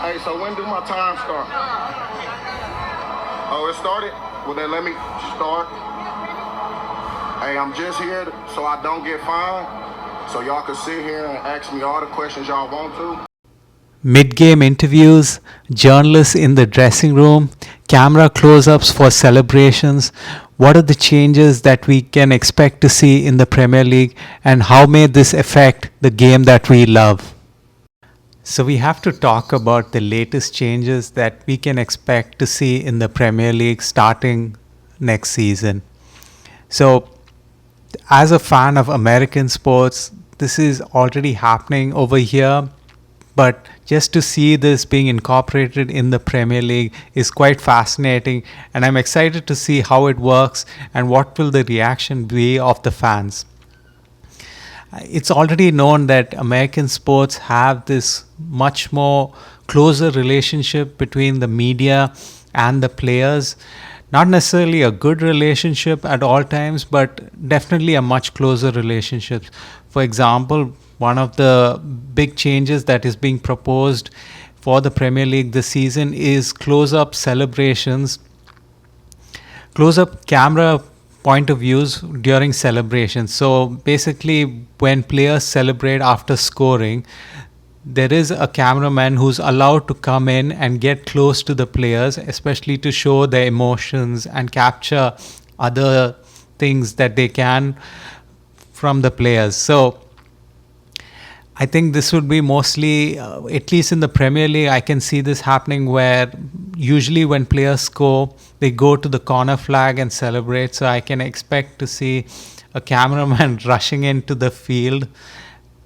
Hey, so when do my time start? Oh, it started? Well, then let me start. Hey, I'm just here so I don't get fined. So y'all can sit here and ask me all the questions y'all want to. Mid-game interviews, journalists in the dressing room, camera close-ups for celebrations. What are the changes that we can expect to see in the Premier League, and how may this affect the game that we love? So we have to talk about the latest changes that we can expect to see in the Premier League starting next season. So as a fan of American sports, this is already happening over here, but just to see this being incorporated in the Premier League is quite fascinating, and I'm excited to see how it works and what will the reaction be of the fans. It's already known that American sports have this much more closer relationship between the media and the players. Not necessarily a good relationship at all times, but definitely a much closer relationship. For example, one of the big changes that is being proposed for the Premier League this season is close-up celebrations, close-up camera point of views during celebrations. So basically, when players celebrate after scoring, there is a cameraman who's allowed to come in and get close to the players, especially to show their emotions and capture other things that they can from the players. So I think this would be mostly, at least in the Premier League, I can see this happening where usually when players score, they go to the corner flag and celebrate. So I can expect to see a cameraman rushing into the field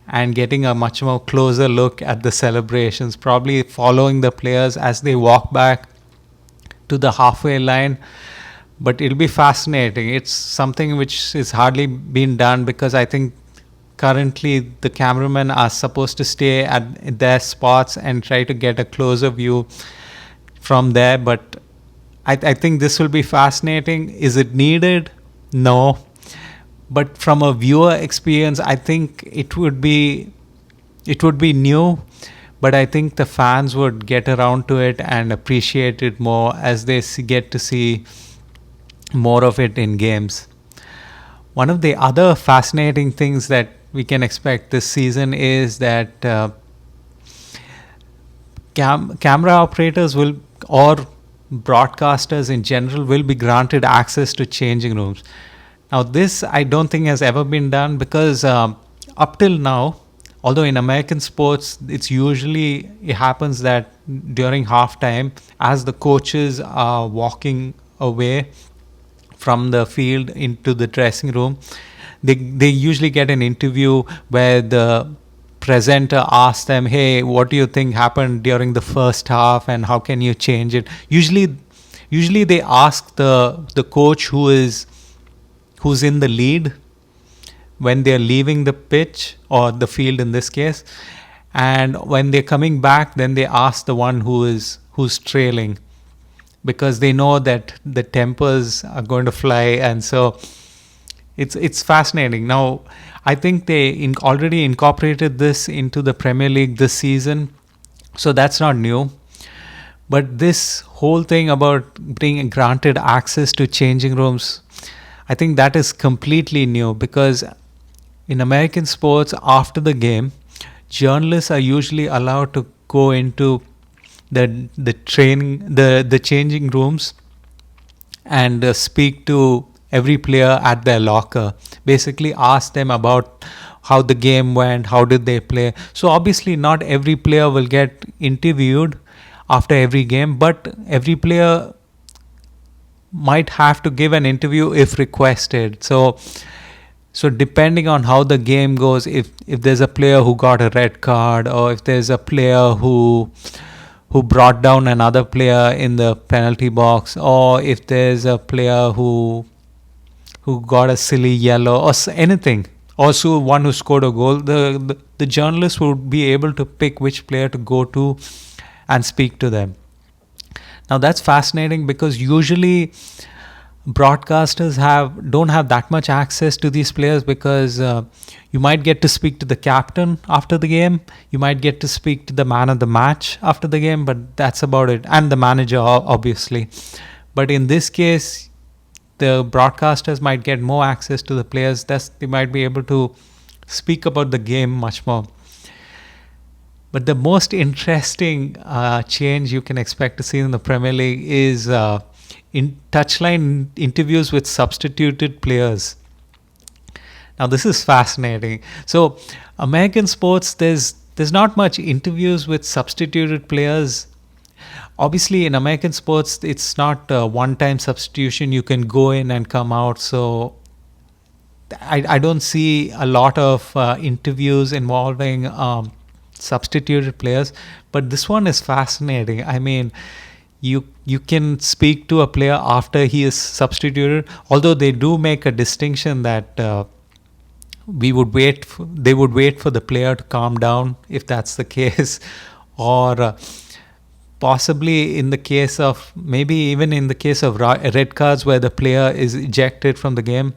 and getting a much more closer look at the celebrations, probably following the players as they walk back to the halfway line. But it'll be fascinating. It's something which is hardly been done, because I think currently the cameramen are supposed to stay at their spots and try to get a closer view from there. But I think this will be fascinating. Is it needed? No. But from a viewer experience, I think it would be new, but I think the fans would get around to it and appreciate it more as they get to see more of it in games. One of the other fascinating things that we can expect this season is that camera operators will, or broadcasters in general, will be granted access to changing rooms. Now, this I don't think has ever been done, because up till now, although in American sports, it happens that during halftime, as the coaches are walking away from the field into the dressing room, they usually get an interview where the presenter asks them, hey, what do you think happened during the first half and how can you change it? Usually they ask the coach who's in the lead when they're leaving the pitch, or the field in this case, and when they're coming back, then they ask the one who's trailing, because they know that the tempers are going to fly. And so it's fascinating. Now, I think they already incorporated this into the Premier League this season, so that's not new. But this whole thing about being granted access to changing rooms, I think that is completely new, because in American sports, after the game, journalists are usually allowed to go into the changing rooms and speak to every player at their locker. Basically, ask them about how the game went, how did they play. So obviously, not every player will get interviewed after every game, but every player might have to give an interview if requested. So depending on how the game goes, if there's a player who got a red card, or if there's a player who brought down another player in the penalty box, or if there's a player who got a silly yellow or anything, also one who scored a goal, the journalist would be able to pick which player to go to and speak to them. Now that's fascinating, because usually broadcasters don't have that much access to these players, because you might get to speak to the captain after the game, you might get to speak to the man of the match after the game, but that's about it, and the manager obviously. But in this case, the broadcasters might get more access to the players. Thus they might be able to speak about the game much more. But the most interesting change you can expect to see in the Premier League is in touchline interviews with substituted players. Now this is fascinating. So American sports, there's not much interviews with substituted players. Obviously in American sports, it's not a one-time substitution. You can go in and come out. So I don't see a lot of interviews involving substituted players. But this one is fascinating. I mean, you can speak to a player after he is substituted, although they do make a distinction that they would wait for the player to calm down if that's the case, or possibly in the case of, maybe even in the case of red cards where the player is ejected from the game,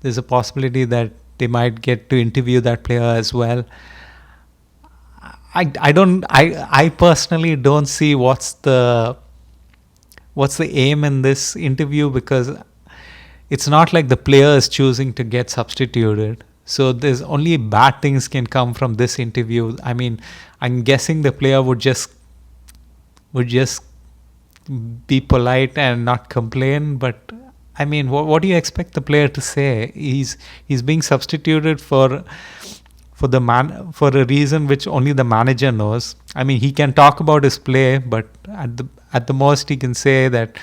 there's a possibility that they might get to interview that player as well. I personally don't see what's the aim in this interview, because it's not like the player is choosing to get substituted. So there's only bad things can come from this interview. I mean, I'm guessing the player would just be polite and not complain. But I mean, what do you expect the player to say? He's being substituted for a reason which only the manager knows. I mean, he can talk about his play, but at the most he can say that,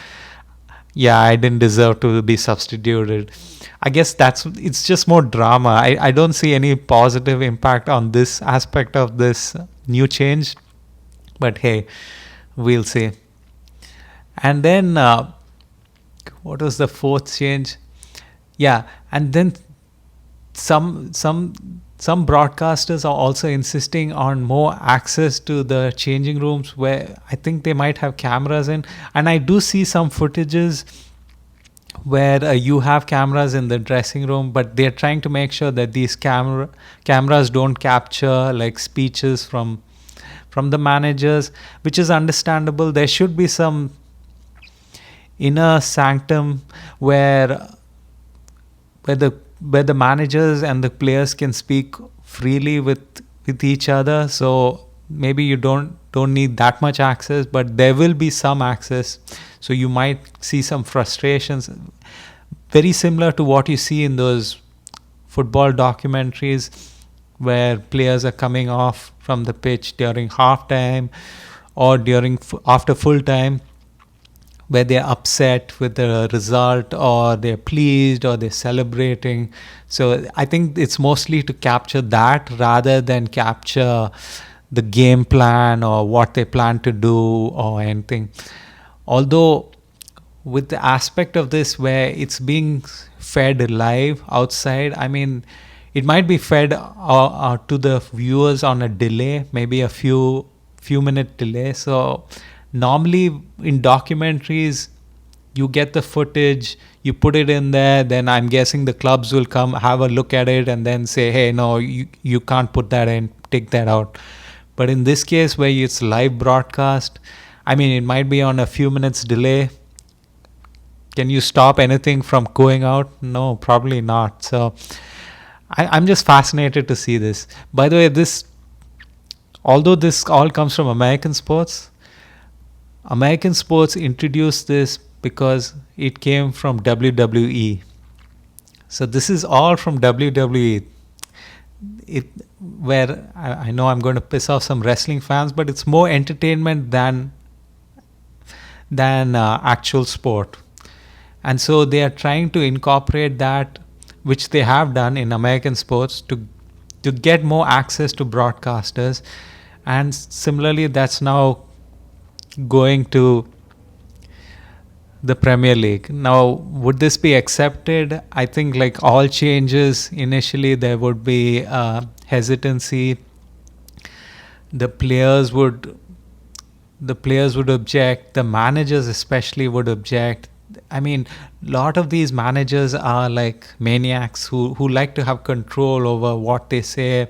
yeah, I didn't deserve to be substituted. I guess it's just more drama. I don't see any positive impact on this aspect of this new change. But hey, we'll see. And then what was the fourth change? Yeah, and then some broadcasters are also insisting on more access to the changing rooms, where I think they might have cameras in. And I do see some footages where you have cameras in the dressing room, but they're trying to make sure that these cameras don't capture like speeches from the managers, which is understandable. There should be some inner sanctum where the managers and the players can speak freely with each other. So maybe you don't need that much access, but there will be some access. So you might see some frustrations, very similar to what you see in those football documentaries where players are coming off from the pitch during halftime or after full time, where they're upset with the result, or they're pleased, or they're celebrating. So I think it's mostly to capture that rather than capture the game plan or what they plan to do or anything. Although with the aspect of this where it's being fed live outside, I mean, it might be fed to the viewers on a delay, maybe a few minute delay. So normally in documentaries, you get the footage, you put it in there, then I'm guessing the clubs will come have a look at it and then say, hey, no, you can't put that in, take that out. But in this case where it's live broadcast, I mean, it might be on a few minutes delay. Can you stop anything from going out? No, probably not. So I'm just fascinated to see this. By the way, although this all comes from American sports introduced this because it came from WWE. So this is all from WWE. Where I know I'm going to piss off some wrestling fans, but it's more entertainment than actual sport. And so they are trying to incorporate that, which they have done in American sports, to get more access to broadcasters. And similarly, that's now going to the Premier League. Now, would this be accepted? I think like all changes, initially there would be hesitancy. The players would object. The managers especially would object. I mean, lot of these managers are like maniacs who like to have control over what they say,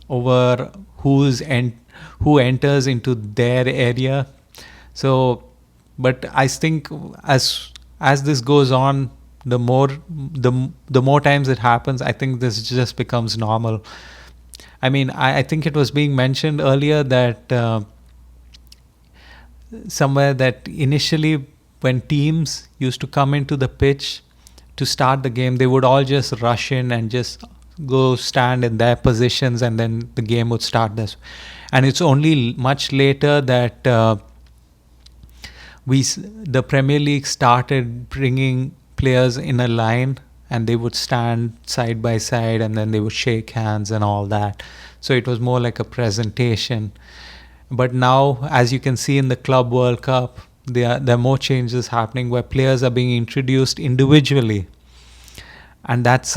over who enters into their area. So, but I think as this goes on, the more times it happens, I think this just becomes normal. I mean, I think it was being mentioned earlier that somewhere that initially when teams used to come into the pitch to start the game, they would all just rush in and just go stand in their positions, and then the game would start. This, and it's only much later that the Premier League started bringing players in a line, and they would stand side by side, and then they would shake hands and all that. So it was more like a presentation. But now, as you can see in the Club World Cup, there are more changes happening where players are being introduced individually, and that's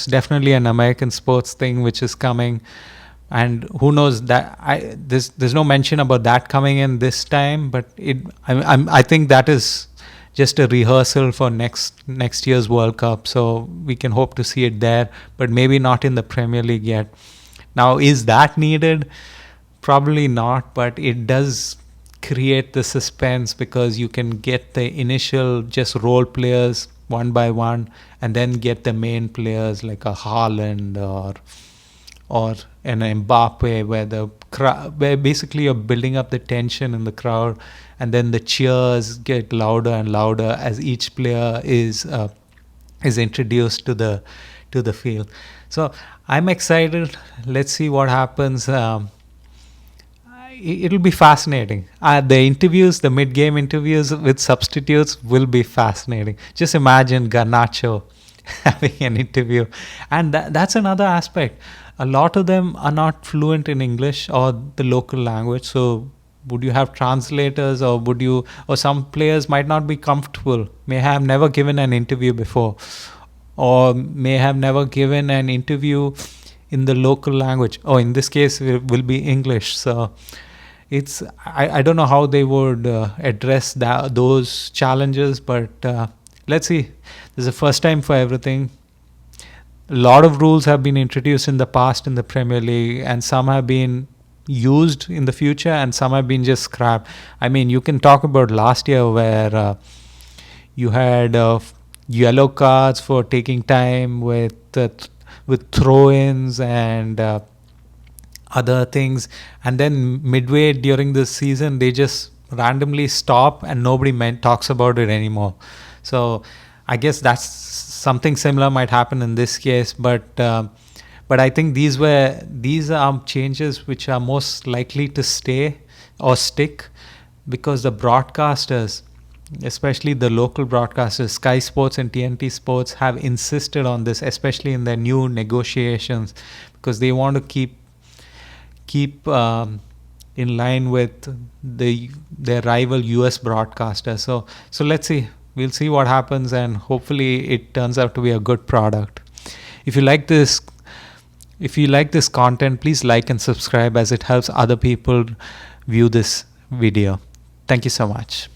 definitely an American sports thing which is coming. And who knows that there's no mention about that coming in this time, but I think that is just a rehearsal for next year's World Cup. So we can hope to see it there, but maybe not in the Premier League yet. Now, is that needed? Probably not, but it does create the suspense because you can get the initial just role players one by one, and then get the main players like a Haaland or an Mbappe, where basically you're building up the tension in the crowd, and then the cheers get louder and louder as each player is introduced to the field. So I'm excited. Let's see what happens. It'll be fascinating. The mid-game interviews with substitutes will be fascinating. Just imagine Garnacho having an interview. And that's another aspect. A lot of them are not fluent in English or the local language. So would you have translators, or some players might not be comfortable, may have never given an interview before, or may have never given an interview in the local language, or in this case it will be English. So I don't know how they would address those challenges, but let's see. This is the first time for everything. A lot of rules have been introduced in the past in the Premier League, and some have been used in the future, and some have been just scrapped. I mean, you can talk about last year where you had yellow cards for taking time with throw-ins and other things, and then midway during the season they just randomly stop and nobody talks about it anymore. So I guess that's something similar might happen in this case, but I think these are changes which are most likely to stay or stick, because the broadcasters, especially the local broadcasters, Sky Sports and TNT Sports, have insisted on this, especially in their new negotiations, because they want to keep in line with their rival US broadcaster. So let's see. We'll see what happens, and hopefully it turns out to be a good product. If you like this content, please like and subscribe, as it helps other people view this video. Thank you so much.